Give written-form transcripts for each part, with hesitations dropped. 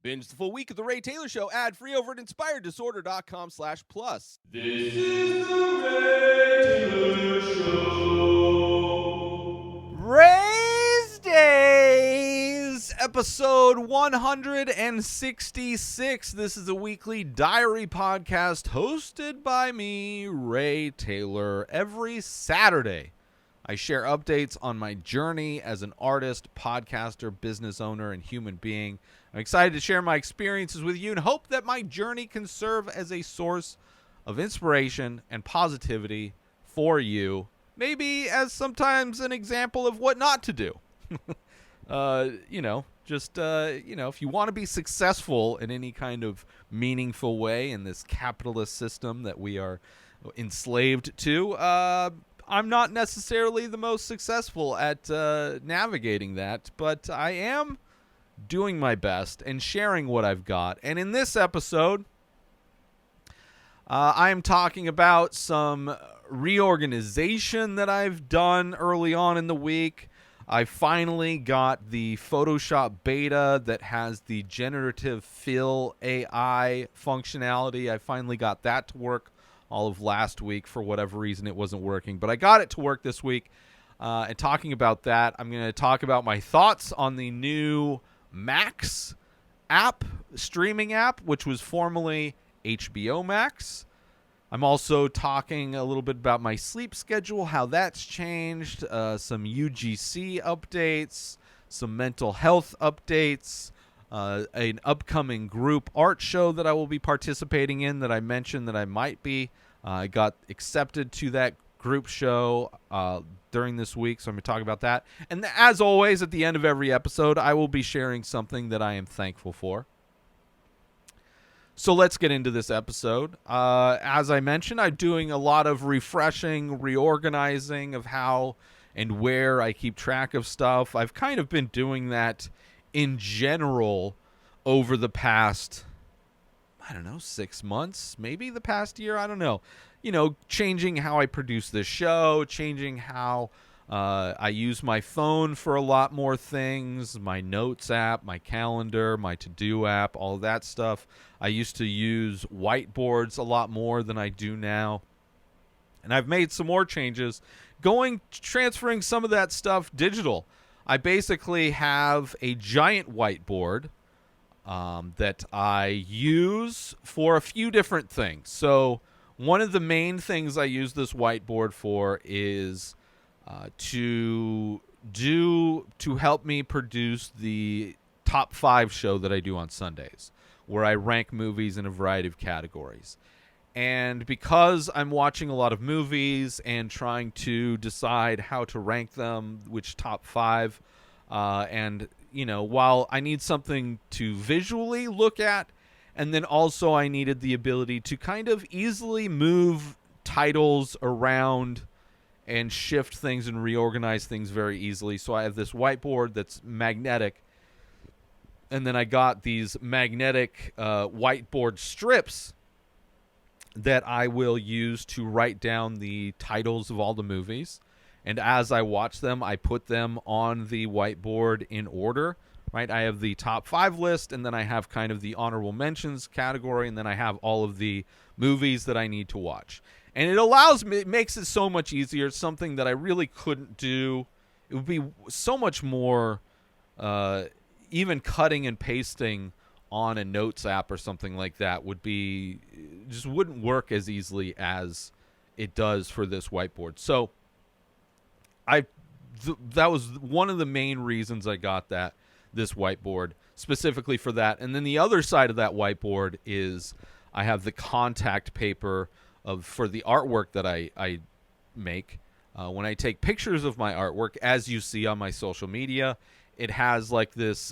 Binge the full week of The Ray Taylor Show ad-free over at inspireddisorder.com/plus. This is the Ray Taylor Show. Rayz Dayz, episode 166. This is a weekly diary podcast hosted by me, Ray Taylor. Every Saturday, I share updates on my journey as an artist, podcaster, business owner, and human being. I'm excited to share my experiences with you and hope that my journey can serve as a source of inspiration and positivity for you. Maybe as sometimes an example of what not to do. If you want to be successful in any kind of meaningful way in this capitalist system that we are enslaved to, I'm not necessarily the most successful at navigating that, but I am doing my best and sharing what I've got. And in this episode, I am talking about some reorganization that I've done early on in the week. I finally got the Photoshop beta that has the Generative Fill AI functionality. I finally got that to work all of last week. For whatever reason, it wasn't working, but I got it to work this week. And talking about that, I'm going to talk about my thoughts on the new Max app, streaming app, which was formerly HBO Max. I'm also talking a little bit about my sleep schedule, how that's changed, some UGC updates, some mental health updates, an upcoming group art show that I will be participating in that I mentioned that I might be. I got accepted to that group show during this week, so I'm going to talk about that. And as always, at the end of every episode, I will be sharing something that I am thankful for. So let's get into this episode. As I mentioned, I'm doing a lot of refreshing, reorganizing of how and where I keep track of stuff. I've kind of been doing that in general over the past, 6 months, maybe the past year, I don't know. Changing how I produce this show, changing how I use my phone for a lot more things, my notes app, my calendar, my to-do app, all of that stuff. I used to use whiteboards a lot more than I do now. And I've made some more changes, transferring some of that stuff digital. I basically have a giant whiteboard that I use for a few different things. So one of the main things I use this whiteboard for is to help me produce the top 5 show that I do on Sundays, where I rank movies in a variety of categories. And because I'm watching a lot of movies and trying to decide how to rank them, which top 5, while I need something to visually look at, and then also I needed the ability to kind of easily move titles around and shift things and reorganize things very easily. So I have this whiteboard that's magnetic, and then I got these magnetic whiteboard strips that I will use to write down the titles of all the movies. And as I watch them, I put them on the whiteboard in order, right? I have the top 5 list, and then I have kind of the honorable mentions category, and then I have all of the movies that I need to watch. And it makes it so much easier. It's something that I really couldn't do. It would be so much more, even cutting and pasting on a notes app or something like that just wouldn't work as easily as it does for this whiteboard. So that was one of the main reasons I got this whiteboard specifically for that. And then the other side of that whiteboard is I have the contact paper for the artwork that I make. When I take pictures of my artwork, as you see on my social media, it has like this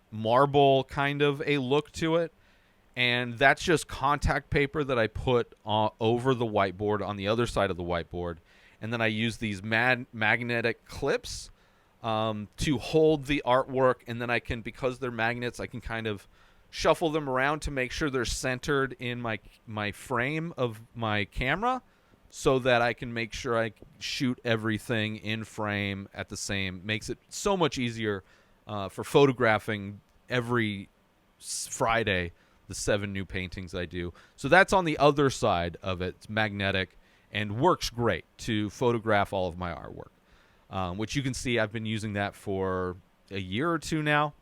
marble kind of a look to it. And that's just contact paper that I put over the whiteboard on the other side of the whiteboard. And then I use these magnetic clips to hold the artwork. And then because they're magnets, I can kind of shuffle them around to make sure they're centered in my frame of my camera, so that I can make sure I shoot everything in frame at the same. Makes it so much easier for photographing every Friday the 7 new paintings I do. So that's on the other side of it. It's magnetic and works great to photograph all of my artwork, which you can see I've been using that for a year or two now.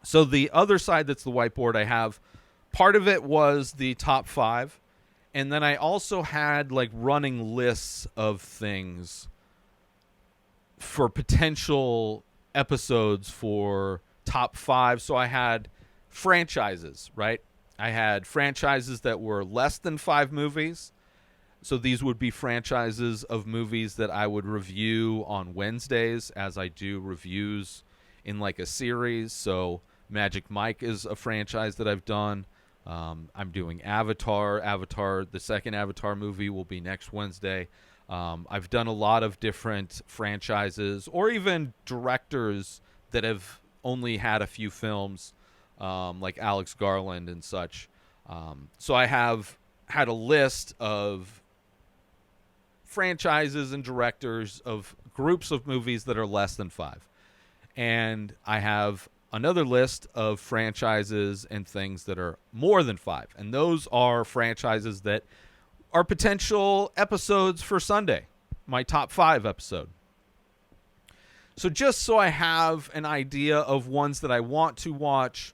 So the other side, that's the whiteboard, I have part of it was the top 5, and then I also had like running lists of things for potential episodes for top 5. So I had franchises, right? I had franchises that were less than 5 movies. So these would be franchises of movies that I would review on Wednesdays, as I do reviews in like a series. So Magic Mike is a franchise that I've done. I'm doing Avatar. The second Avatar movie will be next Wednesday. I've done a lot of different franchises, or even directors that have only had a few films, like Alex Garland and such. So I have had a list of franchises and directors of groups of movies that are less than 5. And I have another list of franchises and things that are more than 5. And those are franchises that are potential episodes for Sunday, my top 5 episode. So just so I have an idea of ones that I want to watch,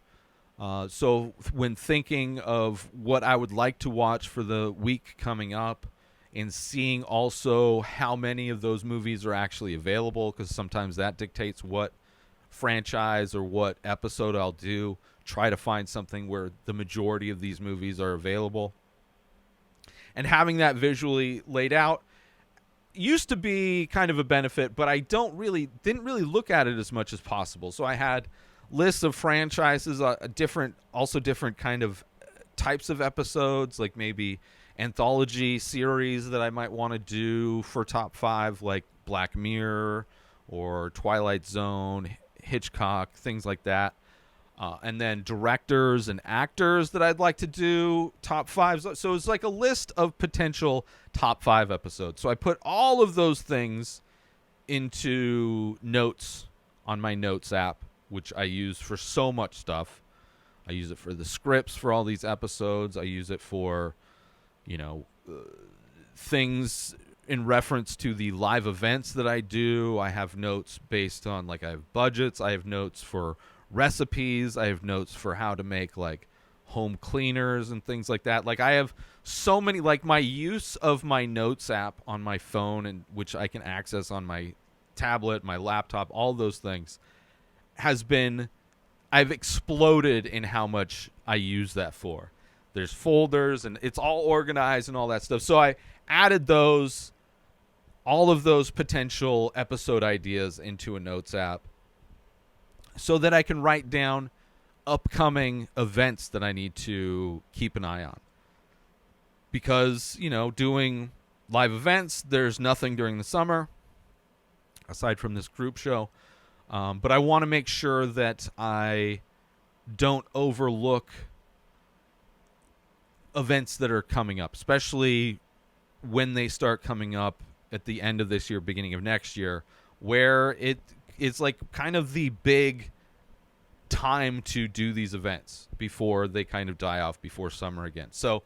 so when thinking of what I would like to watch for the week coming up, and seeing also how many of those movies are actually available, because sometimes that dictates what franchise or what episode I'll do. Try to find something where the majority of these movies are available. And having that visually laid out used to be kind of a benefit, but I didn't really look at it as much as possible. So I had lists of franchises, different kind of types of episodes, like maybe anthology series that I might want to do for top 5, like Black Mirror or Twilight Zone, Hitchcock, things like that. And then directors and actors that I'd like to do top 5. So it's like a list of potential top 5 episodes. So I put all of those things into notes on my notes app, which I use for so much stuff. I use it for the scripts for all these episodes. I use it for, things in reference to the live events that I do. I have notes based on, like, I have budgets. I have notes for recipes. I have notes for how to make, like, home cleaners and things like that. Like, I have so many, like, my use of my notes app on my phone, and which I can access on my tablet, my laptop, all those things, I've exploded in how much I use that for. There's folders, and it's all organized and all that stuff. So I added all of those potential episode ideas into a notes app so that I can write down upcoming events that I need to keep an eye on. Because, doing live events, there's nothing during the summer aside from this group show. But I want to make sure that I don't overlook events that are coming up, especially when they start coming up at the end of this year, beginning of next year, where it's like kind of the big time to do these events before they kind of die off before summer again. So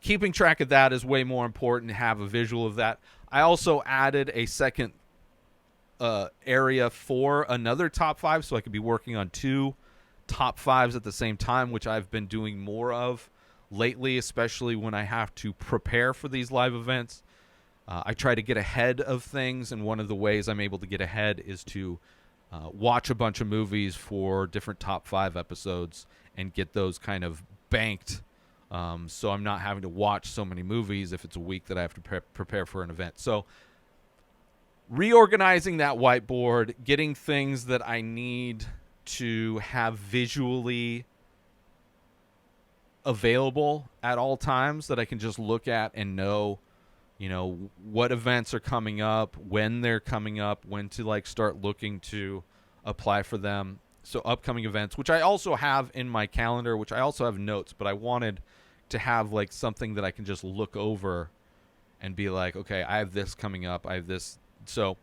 keeping track of that is way more important, to have a visual of that. I also added a second area for another top 5, so I could be working on 2 top 5s at the same time, which I've been doing more of lately, especially when I have to prepare for these live events. I try to get ahead of things, and one of the ways I'm able to get ahead is to watch a bunch of movies for different top 5 episodes and get those kind of banked, so I'm not having to watch so many movies if it's a week that I have to prepare for an event. So reorganizing that whiteboard, getting things that I need to have visually available at all times that I can just look at and know, what events are coming up, when they're coming up, when to like start looking to apply for them. So upcoming events, which I also have in my calendar, which I also have notes, but I wanted to have like something that I can just look over and be like, okay, I have this coming up. I have this. So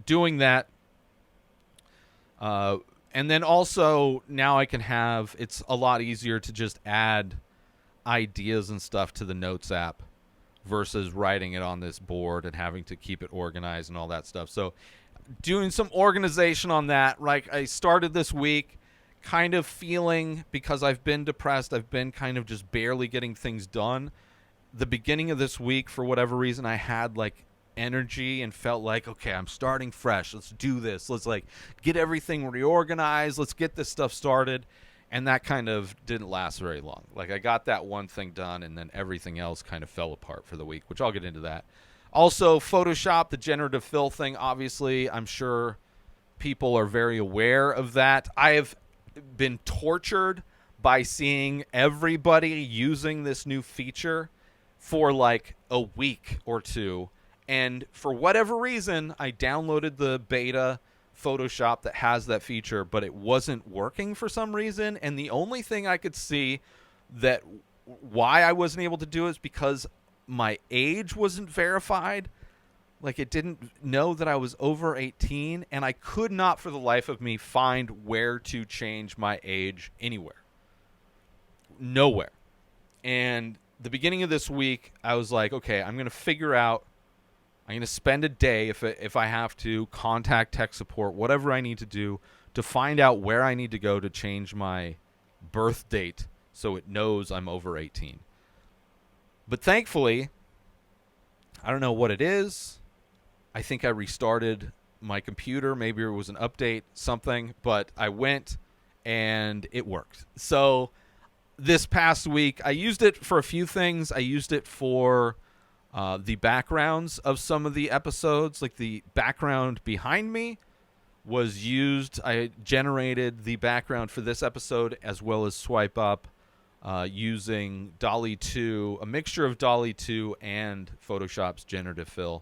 doing that, And then also now I can have, it's a lot easier to just add ideas and stuff to the Notes app versus writing it on this board and having to keep it organized and all that stuff. So doing some organization on that. Like, I started this week kind of feeling, because I've been depressed, I've been kind of just barely getting things done. The beginning of this week, for whatever reason, I had like energy and felt like, okay, I'm starting fresh. Let's do this. Let's like get everything reorganized. Let's get this stuff started. And that kind of didn't last very long. Like, I got that one thing done, and then everything else kind of fell apart for the week, which I'll get into that. Also, Photoshop, the generative fill thing, obviously, I'm sure people are very aware of that. I have been tortured by seeing everybody using this new feature for like a week or two. And for whatever reason, I downloaded the beta Photoshop that has that feature, but it wasn't working for some reason. And the only thing I could see that why I wasn't able to do it is because my age wasn't verified. Like, it didn't know that I was over 18, and I could not for the life of me find where to change my age anywhere. Nowhere. And the beginning of this week, I was like, okay, I'm going to figure out, I'm going to spend a day, if I have to, contact tech support, whatever I need to do, to find out where I need to go to change my birth date so it knows I'm over 18. But thankfully, I don't know what it is. I think I restarted my computer. Maybe it was an update, something. But I went, and it worked. So this past week, I used it for a few things. I used it for the backgrounds of some of the episodes. Like, the background behind me was used. I generated the background for this episode as well as Swipe Up using DALL-E 2, a mixture of DALL-E 2 and Photoshop's Generative Fill.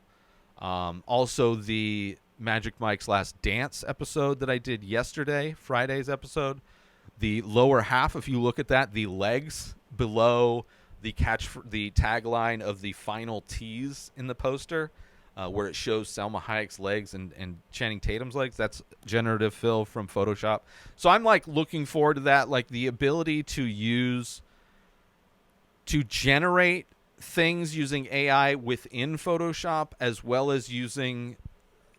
Also, the Magic Mike's Last Dance episode that I did yesterday, Friday's episode, the lower half, if you look at that, the legs below the tagline of the final tease in the poster, where it shows Selma Hayek's legs and Channing Tatum's legs, that's generative fill from Photoshop. So I'm like looking forward to that, like the ability to generate things using AI within Photoshop, as well as using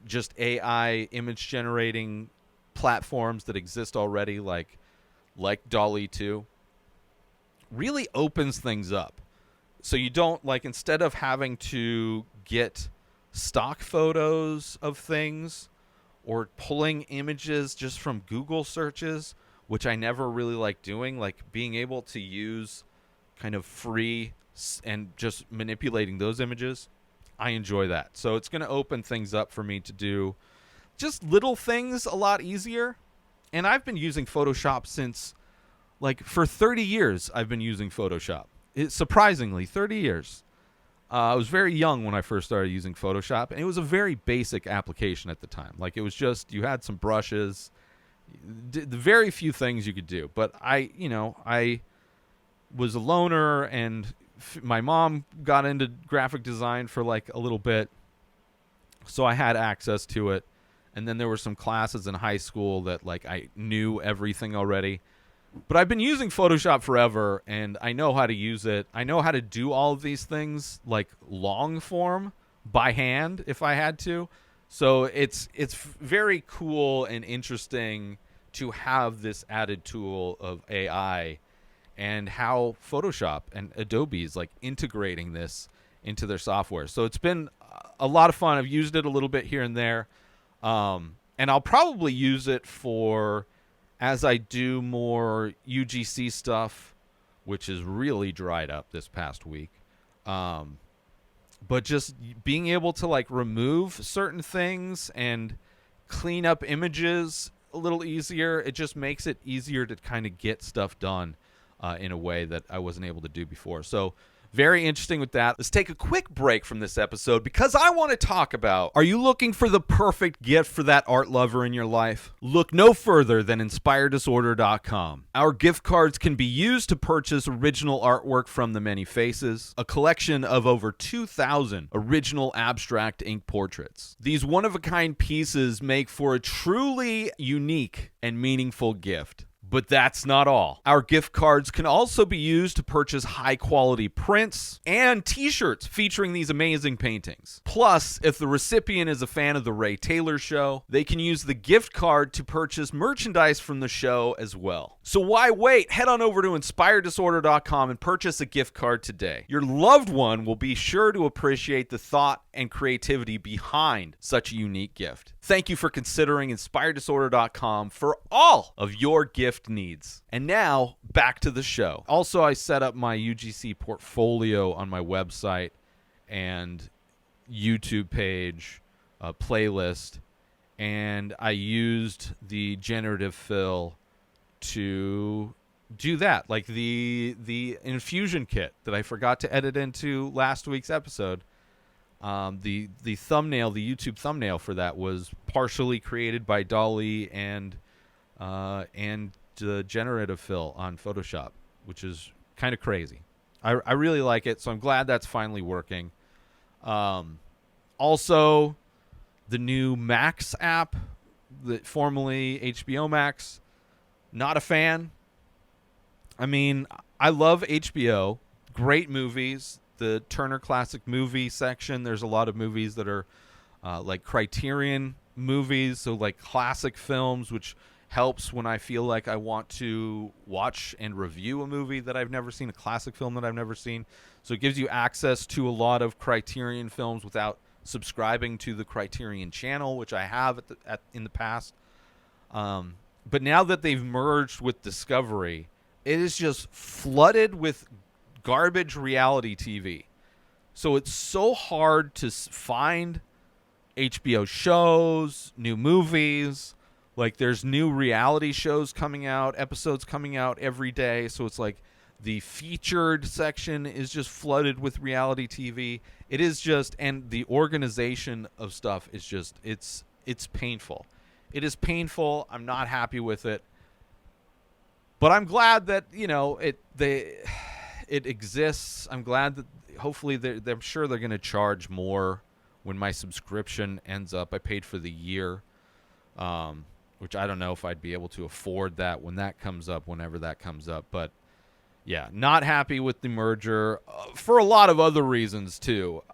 just AI image generating platforms that exist already, like DALL-E 2, really opens things up. So you don't, like, instead of having to get stock photos of things or pulling images just from Google searches, which I never really like doing, like being able to use kind of free and just manipulating those images, I enjoy that. So it's going to open things up for me to do just little things a lot easier. And I've been using Photoshop since, like, for 30 years I've been using Photoshop. Surprisingly, 30 years. I was very young when I first started using Photoshop, and it was a very basic application at the time. Like, it was just, you had some brushes, the very few things you could do. But I was a loner, and my mom got into graphic design for like a little bit, so I had access to it. And then there were some classes in high school that, like, I knew everything already. But I've been using Photoshop forever, and I know how to use it. I know how to do all of these things, like, long form by hand if I had to. So it's very cool and interesting to have this added tool of AI, and how Photoshop and Adobe is, like, integrating this into their software. So it's been a lot of fun. I've used it a little bit here and there. And I'll probably use it for, as I do more UGC stuff, which is really dried up this past week. But just being able to, like, remove certain things and clean up images a little easier, it just makes it easier to kind of get stuff done in a way that I wasn't able to do before. So Very interesting with that. Let's take a quick break from this episode because I want to talk about, are you looking for the perfect gift for that art lover in your life? Look no further than InspiredDisorder.com. Our gift cards can be used to purchase original artwork from the Many Faces, a collection of over 2,000 original abstract ink portraits. These one-of-a-kind pieces make for a truly unique and meaningful gift. But that's not all. Our gift cards can also be used to purchase high-quality prints and t-shirts featuring these amazing paintings. Plus, if the recipient is a fan of The Ray Taylor Show, they can use the gift card to purchase merchandise from the show as well. So why wait? Head on over to InspiredDisorder.com and purchase a gift card today. Your loved one will be sure to appreciate the thought and creativity behind such a unique gift. Thank you for considering InspiredDisorder.com for all of your gift needs. And now, back to the show. Also, I set up my UGC portfolio on my website and YouTube page, playlist, and I used the generative fill to do that, like the infusion kit that I forgot to edit into last week's episode. The thumbnail, the YouTube thumbnail for that was partially created by Dolly and generative fill on Photoshop, which is kind of crazy. I really like it, so I'm glad that's finally working. Also, the new Max app, formerly HBO Max, not a fan. I mean, I love HBO, great movies. The Turner Classic Movie section, there's a lot of movies that are like Criterion movies, so like classic films, which helps when I feel like I want to watch and review a movie that I've never seen, a classic film that I've never seen. So it gives you access to a lot of Criterion films without subscribing to the Criterion channel, which I have in the past. But now that they've merged with Discovery, it is just flooded with garbage reality TV. So it's so hard to find HBO shows, new movies. Like there's new reality shows coming out, episodes coming out every day. So it's like the featured section is just flooded with reality TV. It is just, and the organization of stuff is just, it's painful. It is painful. I'm not happy with it. But I'm glad that, you know, it exists. I'm glad that hopefully I'm sure they're going to charge more when my subscription ends up. I paid for the year, which I don't know if I'd be able to afford that when that comes up, whenever that comes up. But yeah, not happy with the merger for a lot of other reasons too.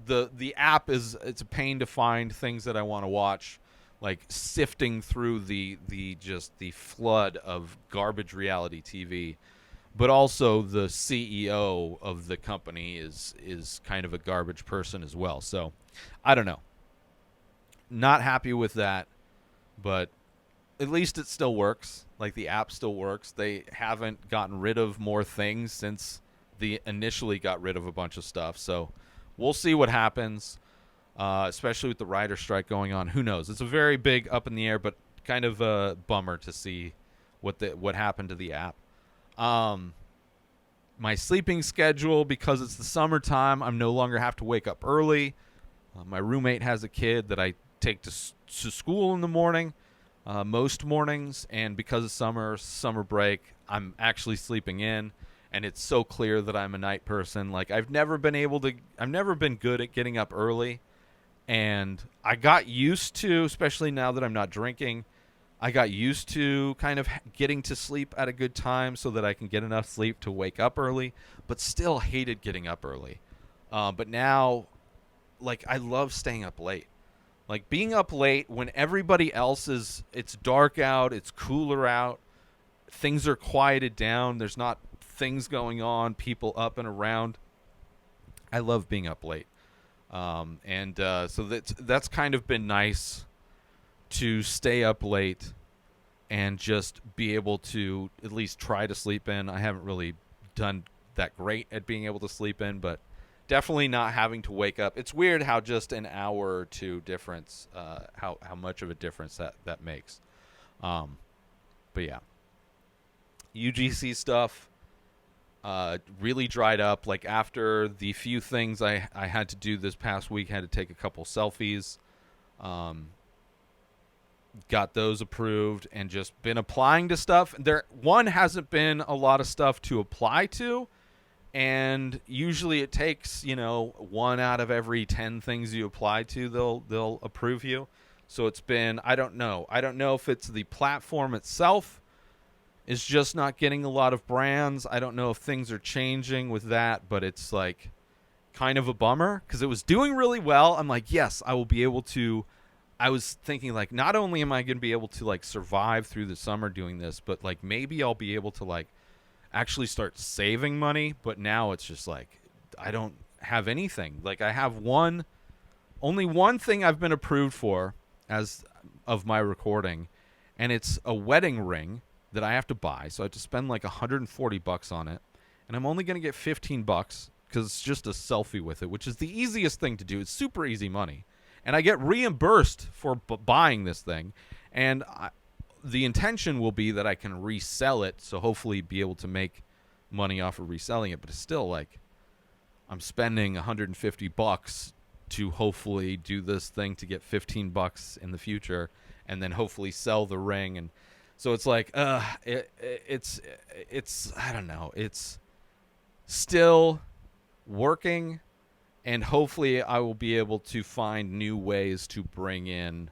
The app it's a pain to find things that I want to watch, like sifting through the flood of garbage reality TV. But also the CEO of the company is kind of a garbage person as well. So I don't know. Not happy with that, but at least it still works. Like the app still works. They haven't gotten rid of more things since they initially got rid of a bunch of stuff. So we'll see what happens, especially with the writer strike going on. Who knows? It's a very big up in the air, but kind of a bummer to see what happened to the app. My sleeping schedule, because it's the summertime, I'm no longer have to wake up early. My roommate has a kid that I take to school in the morning, most mornings, and because of summer break, I'm actually sleeping in, and it's so clear that I'm a night person. Like I've never been good at getting up early, and I got used to, especially now that I'm not drinking, I got used to kind of getting to sleep at a good time so that I can get enough sleep to wake up early, but still hated getting up early. But now, like, I love staying up late. Like, being up late when everybody else it's dark out, it's cooler out, things are quieted down, there's not things going on, people up and around. I love being up late. So that's kind of been nice to stay up late and just be able to at least try to sleep in. I haven't really done that great at being able to sleep in, but definitely not having to wake up. It's weird how just an hour or two difference, how much of a difference that makes. But yeah, UGC stuff. really dried up. Like after the few things I had to do this past week, had to take a couple selfies. Um, got those approved and just been applying to stuff. There one hasn't been a lot of stuff to apply to, and usually it takes, one out of every 10 things you apply to, they'll approve you. So it's been, I don't know if it's the platform itself is just not getting a lot of brands. I don't know if things are changing with that, but it's like kind of a bummer because it was doing really well. I'm like, yes, I will be able to. I was thinking like, not only am I going to be able to like survive through the summer doing this, but like maybe I'll be able to like actually start saving money. But now it's just like I don't have anything. Like I have only one thing I've been approved for as of my recording, and it's a wedding ring that I have to buy. So I have to spend like $140 on it, and I'm only going to get $15 because it's just a selfie with it, which is the easiest thing to do. It's super easy money. And I get reimbursed for buying this thing. And the intention will be that I can resell it, so hopefully be able to make money off of reselling it. But it's still like I'm spending $150 to hopefully do this thing to get $15 in the future, and then hopefully sell the ring. And so it's like, it's I don't know. It's still working. And hopefully I will be able to find new ways to bring in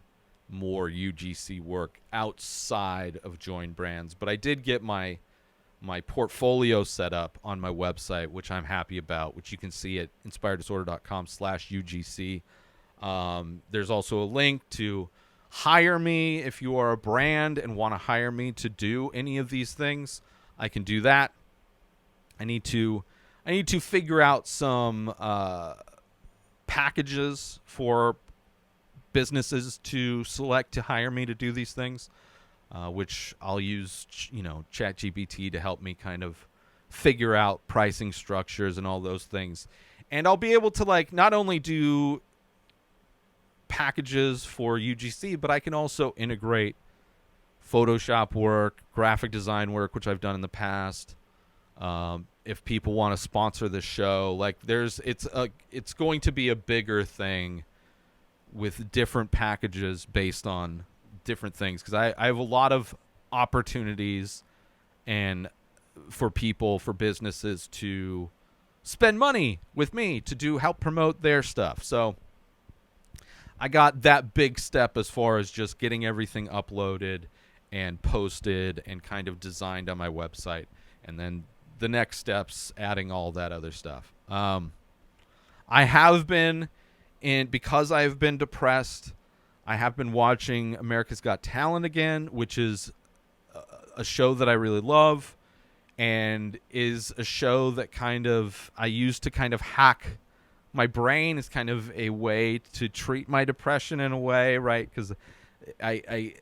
more UGC work outside of join brands. But I did get my portfolio set up on my website, which I'm happy about, which you can see at inspireddisorder.com/UGC. There's also a link to hire me if you are a brand and want to hire me to do any of these things. I can do that. I need to figure out some packages for businesses to select to hire me to do these things, which I'll use, ChatGPT to help me kind of figure out pricing structures and all those things. And I'll be able to like not only do packages for UGC, but I can also integrate Photoshop work, graphic design work, which I've done in the past. If people want to sponsor the show, like it's going to be a bigger thing with different packages based on different things, because I have a lot of opportunities and for businesses to spend money with me to help promote their stuff. So I got that big step as far as just getting everything uploaded and posted and kind of designed on my website, and then the next steps, adding all that other stuff. I have been because I've been depressed, I have been watching America's Got Talent again, which is a show that I really love, and is a show that I use to kind of hack my brain. Is kind of a way to treat my depression in a way, right? Because I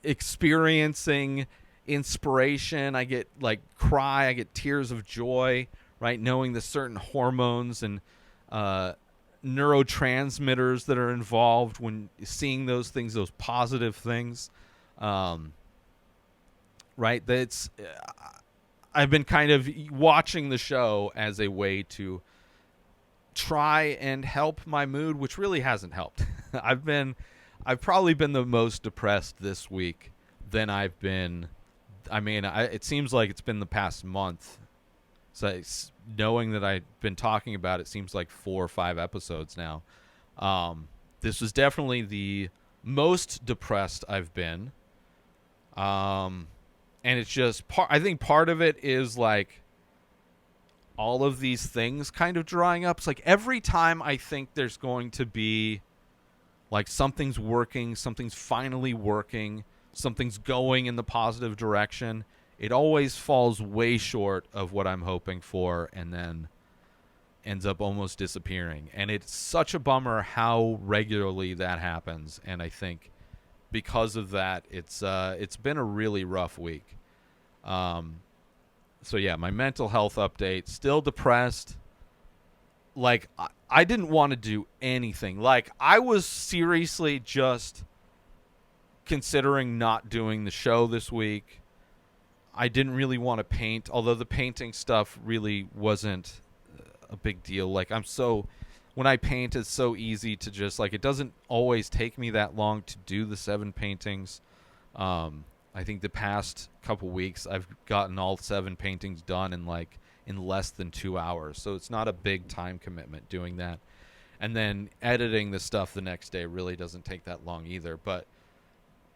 experiencing inspiration, I get I get tears of joy, right, knowing the certain hormones and neurotransmitters that are involved when seeing those things, those positive things, right? That's I've been kind of watching the show as a way to try and help my mood, which really hasn't helped. I've probably been the most depressed this week than I've been. It seems like it's been the past month. So knowing that I've been talking about it, seems like 4 or 5 episodes now. This was definitely the most depressed I've been. And it's just I think part of it is like all of these things kind of drying up. It's like every time I think there's going to be like something's working, something's finally working, something's going in the positive direction, it always falls way short of what I'm hoping for and then ends up almost disappearing. And it's such a bummer how regularly that happens. And I think because of that, it's been a really rough week. So yeah, my mental health update, still depressed. Like I didn't want to do anything. Like I was seriously just considering not doing the show this week. I didn't really want to paint, although the painting stuff really wasn't a big deal. Like when I paint, it's so easy to just like, it doesn't always take me that long to do the 7 paintings. I think the past couple weeks I've gotten all 7 paintings done in less than 2 hours. So it's not a big time commitment doing that. And then editing the stuff the next day really doesn't take that long either. But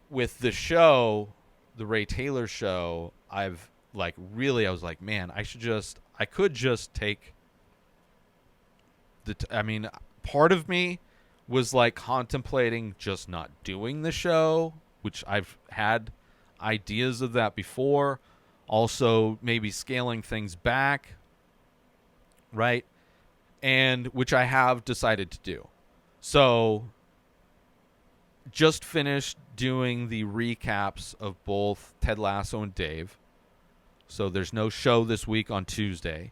with the show, the Ray Taylor show, I was like, man, I could just take part of me was like contemplating just not doing the show, which I've had ideas of that before. Also, maybe scaling things back, right? And which I have decided to do. So, just finished doing the recaps of both Ted Lasso and Dave. So, there's no show this week on Tuesday,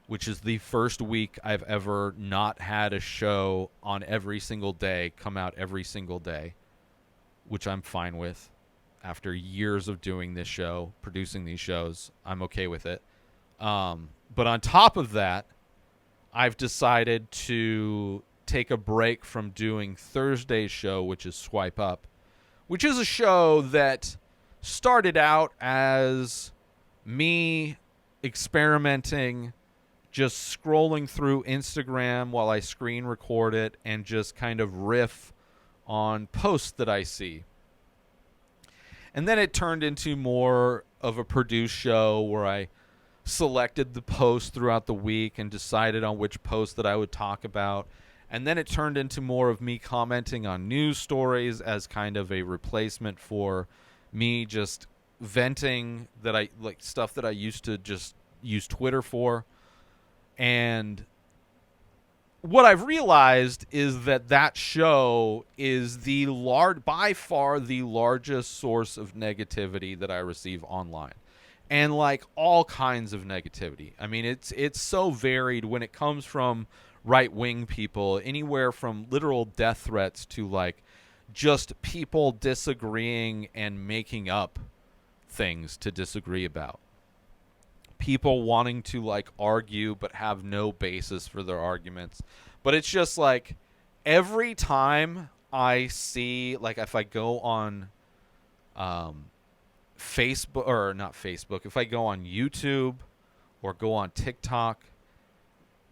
which is the first week I've ever not had a show on every single day come out every single day, which I'm fine with. After years of doing this show, producing these shows, I'm okay with it. But on top of that, I've decided to take a break from doing Thursday's show, which is Swipe Up, which is a show that started out as me experimenting, just scrolling through Instagram while I screen record it and just kind of riff on posts that I see. And then it turned into more of a produced show where I selected the posts throughout the week and decided on which post that I would talk about. And then it turned into more of me commenting on news stories as kind of a replacement for me just venting that I like stuff that I used to just use Twitter for. And what I've realized is that show is by far the largest source of negativity that I receive online. And like all kinds of negativity. I mean, it's so varied when it comes from right-wing people, anywhere from literal death threats to like just people disagreeing and making up things to disagree about. People wanting to like argue but have no basis for their arguments. But it's just like every time I see, like if I go on Facebook, or not Facebook, if I go on YouTube or go on TikTok,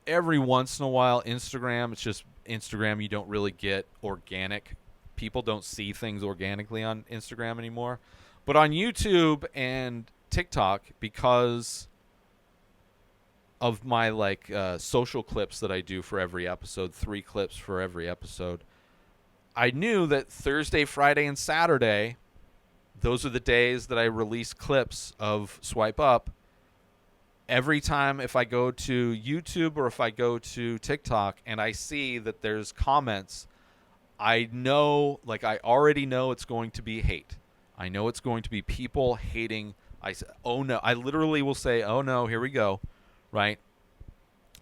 every once in a while Instagram, it's just Instagram, you don't really get organic. People don't see things organically on Instagram anymore. But on YouTube and TikTok, because of my like social clips that I do for every episode, 3 clips for every episode, I knew that Thursday, Friday, and Saturday, those are the days that I release clips of Swipe Up. Every time if I go to YouTube or if I go to TikTok and I see that there's comments, I know, like I already know it's going to be hate. I know it's going to be people hating. Oh no, I literally will say, oh no, here we go, right?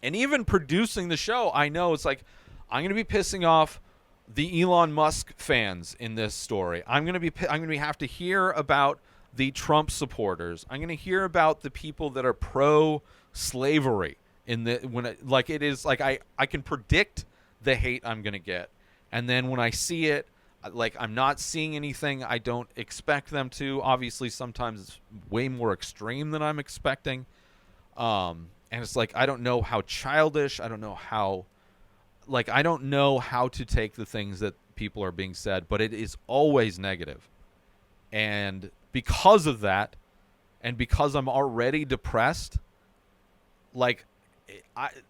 And even producing the show, I know it's like, I'm going to be pissing off the Elon Musk fans in this story. I'm going to have to hear about the Trump supporters. I'm going to hear about the people that are pro slavery I can predict the hate I'm going to get. And then when I see it, like I'm not seeing anything I don't expect them to. Obviously sometimes it's way more extreme than I'm expecting. And it's like I don't know how childish, I don't know how to take the things that people are being said, but it is always negative. And because of that, and because I'm already depressed, like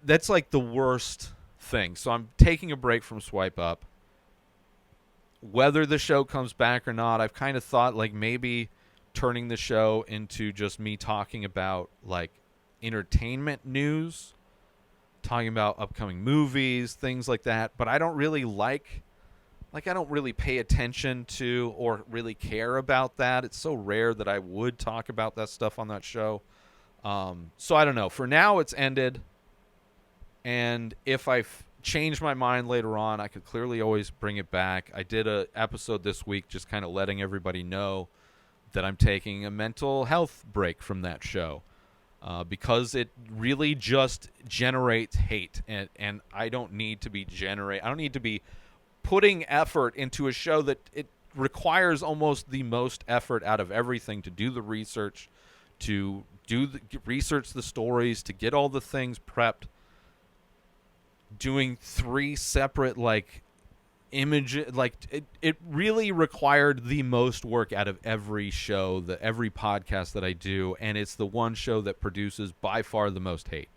that's like the worst thing. So I'm taking a break from Swipe Up. Whether the show comes back or not, I've kind of thought like maybe turning the show into just me talking about like entertainment news, talking about upcoming movies, things like that. But I don't really I don't really pay attention to or really care about that. It's so rare that I would talk about that stuff on that show. So I don't know. For now, it's ended. And if I change my mind later on, I could clearly always bring it back. I did an episode this week just kind of letting everybody know that I'm taking a mental health break from that show. Because it really just generates hate, and I don't need to be I don't need to be putting effort into a show that it requires almost the most effort out of everything, to do the research, to research the stories, to get all the things prepped, doing 3 separate image, it really required the most work out of every show, every podcast that I do, and it's the one show that produces by far the most hate.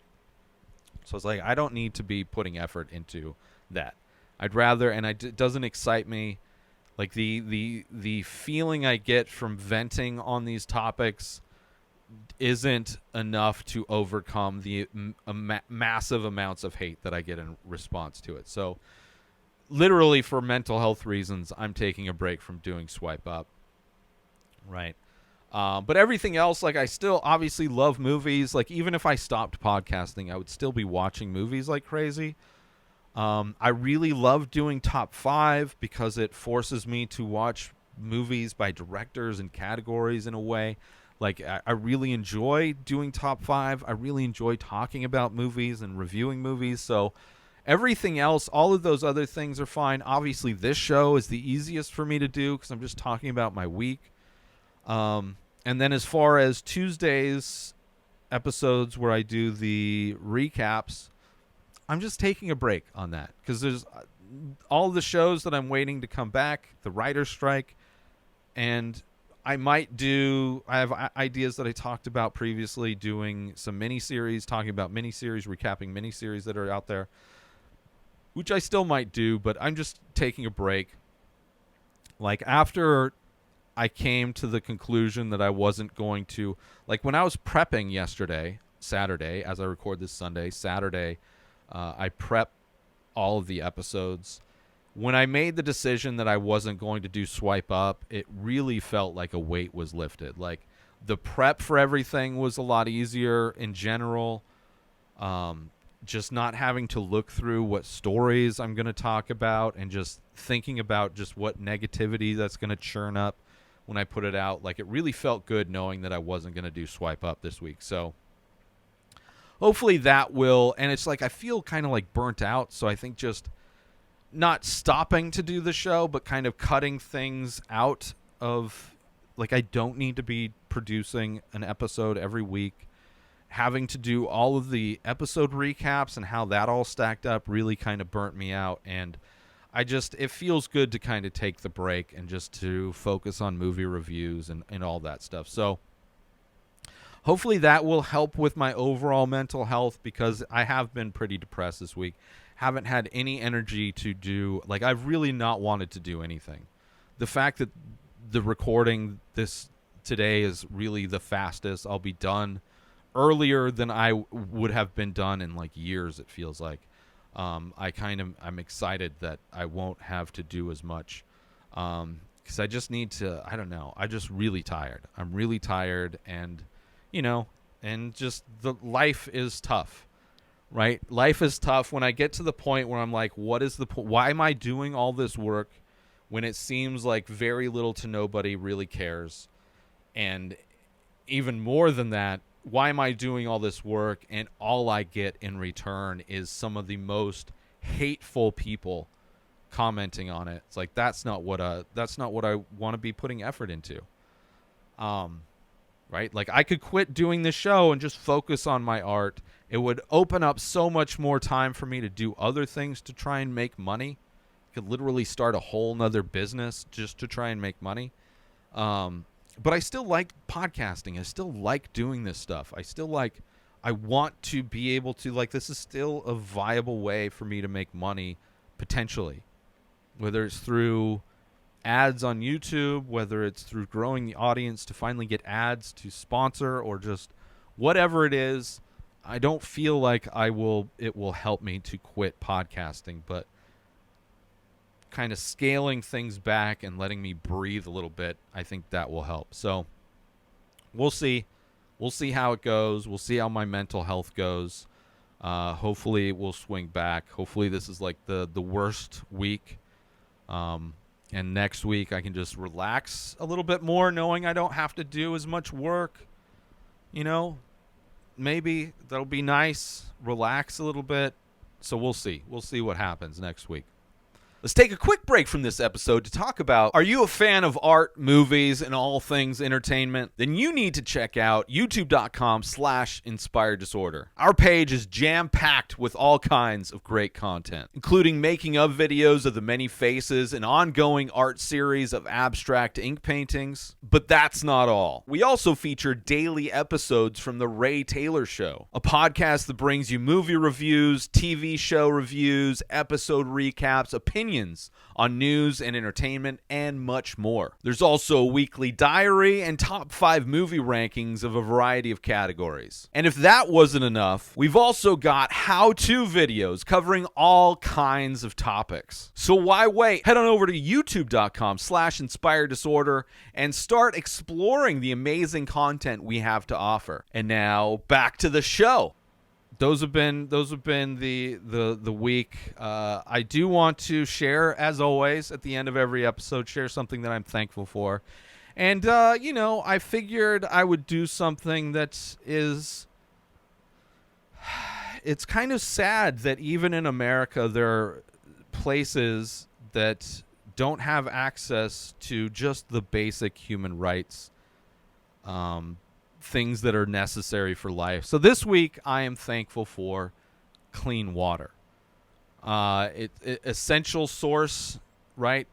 So it's like, I don't need to be putting effort into that. I'd rather, and it doesn't excite me. Like the feeling I get from venting on these topics isn't enough to overcome the massive amounts of hate that I get in response to it. So literally, for mental health reasons, I'm taking a break from doing Swipe Up. Right. But everything else, like, I still obviously love movies. Like, even if I stopped podcasting, I would still be watching movies like crazy. I really love doing Top 5 because it forces me to watch movies by directors and categories in a way. Like, I really enjoy doing Top 5. I really enjoy talking about movies and reviewing movies. So everything else, all of those other things are fine. Obviously, this show is the easiest for me to do because I'm just talking about my week. And then as far as Tuesdays episodes where I do the recaps, I'm just taking a break on that because there's all the shows that I'm waiting to come back, the writer's strike, and I have ideas that I talked about previously, doing some miniseries, talking about miniseries, recapping miniseries that are out there, which I still might do, but I'm just taking a break. Like, after I came to the conclusion that I wasn't going to, like, when I was prepping yesterday, Saturday, as I record this Saturday, I prep all of the episodes. When I made the decision that I wasn't going to do Swipe Up, it really felt like a weight was lifted. Like, the prep for everything was a lot easier in general. Just not having to look through what stories I'm going to talk about and just thinking about just what negativity that's going to churn up when I put it out. Like, it really felt good knowing that I wasn't going to do Swipe Up this week. So hopefully that will, and it's like I feel kind of like burnt out. So I think just not stopping to do the show, but kind of cutting things out of, like, I don't need to be producing an episode every week. Having to do all of the episode recaps and how that all stacked up really kind of burnt me out. And it feels good to kind of take the break and just to focus on movie reviews and all that stuff. So hopefully that will help with my overall mental health, because I have been pretty depressed this week. Haven't had any energy to do, like, I've really not wanted to do anything. The fact that the recording this today is really the fastest I'll be done, earlier than I would have been done in like years, it feels like. I'm excited that I won't have to do as much, because I just need to, I don't know, I'm just really tired. I'm really tired, and just the life is tough. Right? Life is tough when I get to the point where I'm like, what is the point? Why am I doing all this work when it seems like very little to nobody really cares? And even more than that, why am I doing all this work and all I get in return is some of the most hateful people commenting on it? It's like, that's not what I want to be putting effort into. Right? Like, I could quit doing this show and just focus on my art. It would open up so much more time for me to do other things to try and make money. I could literally start a whole nother business just to try and make money. But I still like podcasting. I still like doing this stuff. I want to be able to, like, this is still a viable way for me to make money, potentially. Whether it's through ads on YouTube, whether it's through growing the audience to finally get ads to sponsor, or just whatever it is. I don't feel like it will help me to quit podcasting, but kind of scaling things back and letting me breathe a little bit, I think that will help. So we'll see. We'll see how it goes. We'll see how my mental health goes. Hopefully it will swing back. Hopefully this is like the worst week. And next week I can just relax a little bit more knowing I don't have to do as much work. You know, maybe that'll be nice. Relax a little bit. So we'll see. We'll see what happens next week. Let's take a quick break from this episode to talk about, are you a fan of art, movies, and all things entertainment? Then you need to check out youtube.com/inspired disorder. Our page is jam-packed with all kinds of great content, including making of videos of the many faces, an ongoing art series of abstract ink paintings. But that's not all. We also feature daily episodes from The Ray Taylor Show, a podcast that brings you movie reviews, TV show reviews, episode recaps, opinions on news and entertainment, and much more. There's also a weekly diary and top 5 movie rankings of a variety of categories. And if that wasn't enough, we've also got how-to videos covering all kinds of topics. So why wait? Head on over to youtube.com/inspired disorder and start exploring the amazing content we have to offer. And now back to the show. Those have been the week. I do want to share, as always, at the end of every episode, share something that I'm thankful for. And I figured I would do something that is. It's kind of sad that even in America there are places that don't have access to just the basic human rights. Things that are necessary for life. So this week I am thankful for clean water. Essential source, right?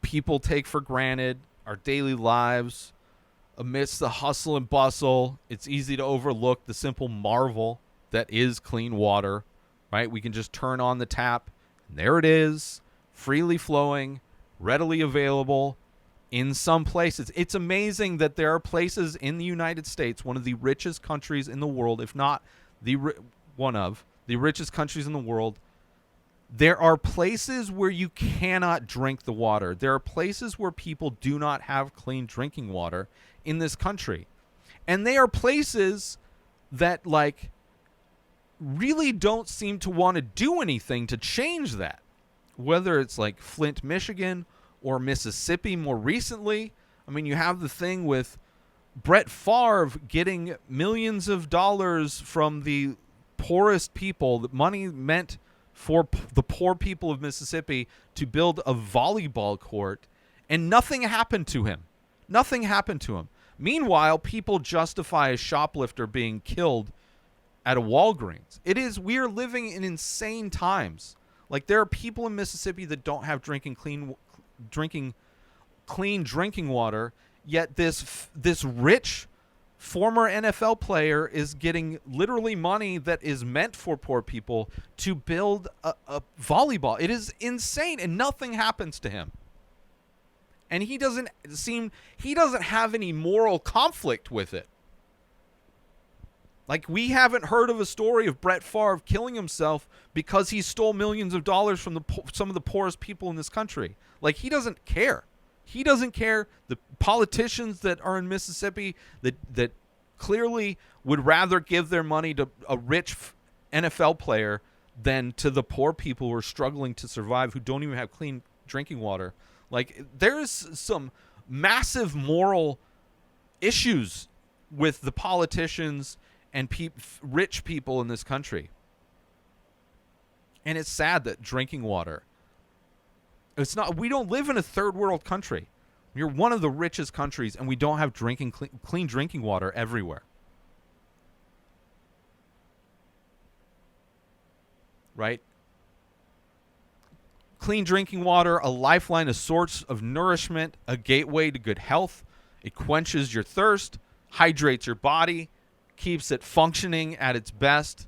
People take for granted our daily lives amidst the hustle and bustle. It's easy to overlook the simple marvel that is clean water, right? We can just turn on the tap and there it is, freely flowing, readily available. In some places, it's amazing that there are places in the United States, one of the richest countries in the world, if not one of the richest countries in the world. There are places where you cannot drink the water. There are places where people do not have clean drinking water in this country. And they are places that really don't seem to want to do anything to change that. Whether it's like Flint, Michigan, or Mississippi more recently. I mean, you have the thing with Brett Favre getting millions of dollars from the poorest people, the money meant for the poor people of Mississippi to build a volleyball court, and nothing happened to him. Nothing happened to him. Meanwhile, people justify a shoplifter being killed at a Walgreens. We are living in insane times. Like, there are people in Mississippi that don't have clean drinking water, yet this rich former NFL player is getting literally money that is meant for poor people to build a volleyball. It is insane, and nothing happens to him. And he doesn't have any moral conflict with it. Like, we haven't heard of a story of Brett Favre killing himself because he stole millions of dollars from some of the poorest people in this country. Like, he doesn't care. He doesn't care. The politicians that are in Mississippi that clearly would rather give their money to a rich NFL player than to the poor people who are struggling to survive, who don't even have clean drinking water. Like, there's some massive moral issues with the politicians and rich people in this country. And it's sad that drinking water, we don't live in a third world country. We're one of the richest countries, and we don't have clean drinking water everywhere. Right? Clean drinking water, a lifeline, a source of nourishment, a gateway to good health. It quenches your thirst, hydrates your body, keeps it functioning at its best.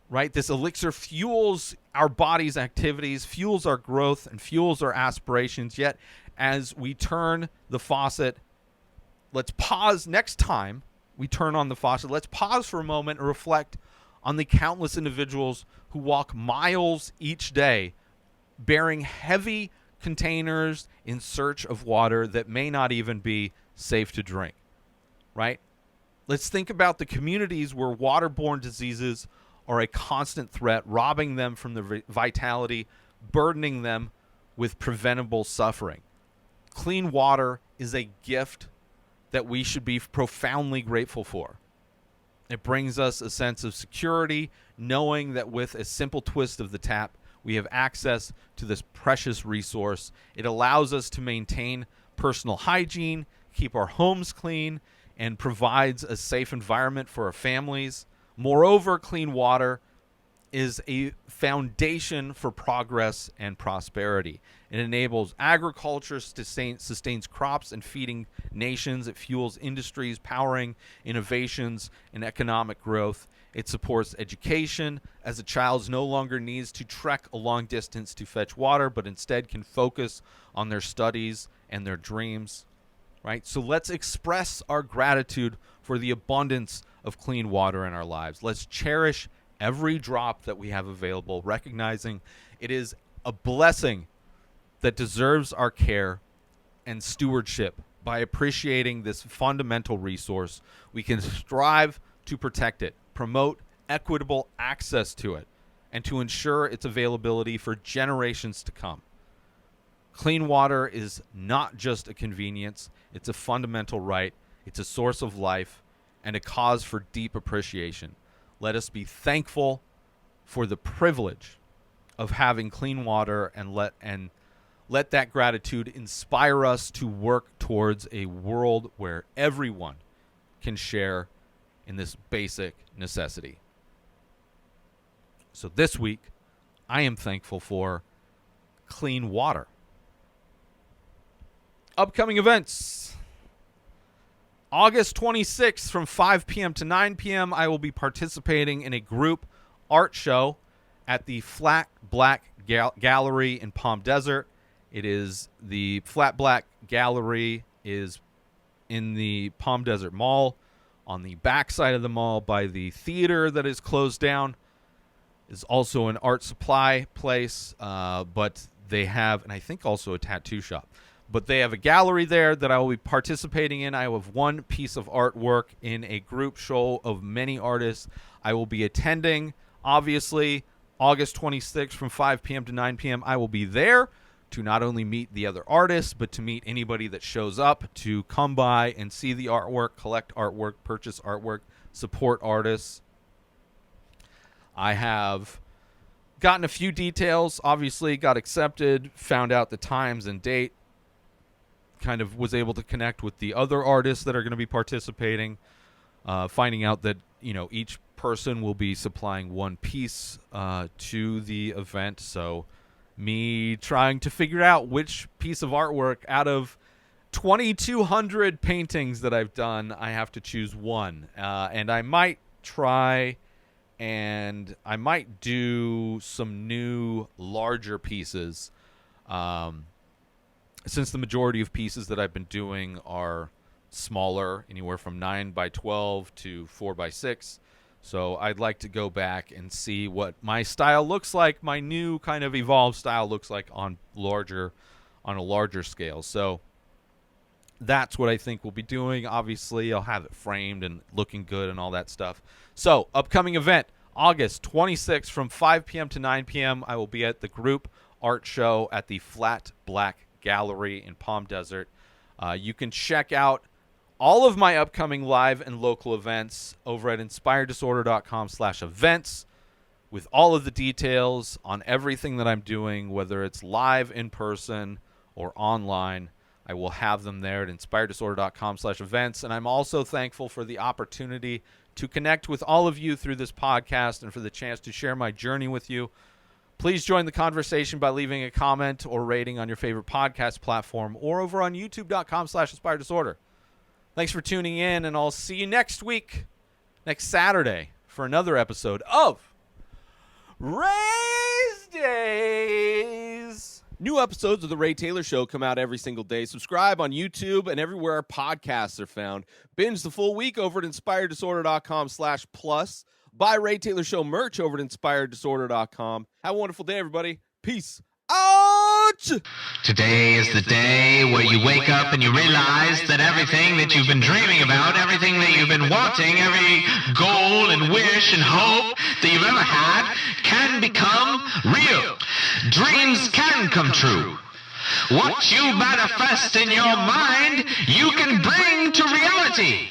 Right? This elixir fuels our body's activities, fuels our growth, and fuels our aspirations. Yet, as we turn the faucet, let's pause. Next time we turn on the faucet, let's pause for a moment and reflect on the countless individuals who walk miles each day bearing heavy containers in search of water that may not even be safe to drink. Right? Let's think about the communities where waterborne diseases are a constant threat, robbing them from their vitality, burdening them with preventable suffering. Clean water is a gift that we should be profoundly grateful for. It brings us a sense of security, knowing that with a simple twist of the tap, we have access to this precious resource. It allows us to maintain personal hygiene, keep our homes clean, and provides a safe environment for our families. Moreover, clean water is a foundation for progress and prosperity. It enables agriculture, sustains crops and feeding nations. It fuels industries, powering innovations and economic growth. It supports education, as a child no longer needs to trek a long distance to fetch water, but instead can focus on their studies and their dreams. Right? So let's express our gratitude for the abundance of clean water in our lives. Let's cherish every drop that we have available, recognizing it is a blessing that deserves our care and stewardship. By appreciating this fundamental resource, we can strive to protect it, promote equitable access to it, and to ensure its availability for generations to come. Clean water is not just a convenience, it's a fundamental right, it's a source of life, and a cause for deep appreciation. Let us be thankful for the privilege of having clean water, and let that gratitude inspire us to work towards a world where everyone can share in this basic necessity. So this week, I am thankful for clean water. Upcoming events. August 26th from 5 p.m. to 9 p.m., I will be participating in a group art show at the Flat Black Gallery in Palm Desert. It is the Flat Black Gallery is in the Palm Desert Mall, on the back side of the mall by the theater that is closed down. Is also an art supply place, but they have, and I think also a tattoo shop. But they have a gallery there that I will be participating in. I have one piece of artwork in a group show of many artists. I will be attending, obviously, August 26th from 5 p.m. to 9 p.m. I will be there to not only meet the other artists, but to meet anybody that shows up to come by and see the artwork, collect artwork, purchase artwork, support artists. I have gotten a few details, obviously got accepted, found out the times and date, kind of was able to connect with the other artists that are going to be participating, finding out that, each person will be supplying one piece to the event. So me trying to figure out which piece of artwork out of 2,200 paintings that I've done, I have to choose one. And I might try and I might do some new larger pieces, since the majority of pieces that I've been doing are smaller, anywhere from 9 by 12 to 4 by 6. So I'd like to go back and see what my style looks like, my new kind of evolved style looks like on a larger scale. So that's what I think we'll be doing. Obviously, I'll have it framed and looking good and all that stuff. So, upcoming event, August 26th from 5 p.m. to 9 p.m. I will be at the group art show at the Flat Black Gallery in Palm Desert. You can check out all of my upcoming live and local events over at inspireddisorder.com/events with all of the details on everything that I'm doing, whether it's live, in person, or online. I will have them there at inspireddisorder.com/events. And I'm also thankful for the opportunity to connect with all of you through this podcast and for the chance to share my journey with you. Please join the conversation by leaving a comment or rating on your favorite podcast platform or over on youtube.com/inspireddisorder. Thanks for tuning in, and I'll see you next week, next Saturday, for another episode of Rayz Dayz. New episodes of The Ray Taylor Show come out every single day. Subscribe on YouTube and everywhere our podcasts are found. Binge the full week over at inspireddisorder.com/plus. Buy Ray Taylor Show merch over at inspireddisorder.com. Have a wonderful day, everybody. Peace out! Today is the day where you wake up and you realize that everything that you've been dreaming about, everything that you've been wanting, every goal and wish and hope that you've ever had can become real. Dreams can come true. What you manifest in your mind, you can bring to reality.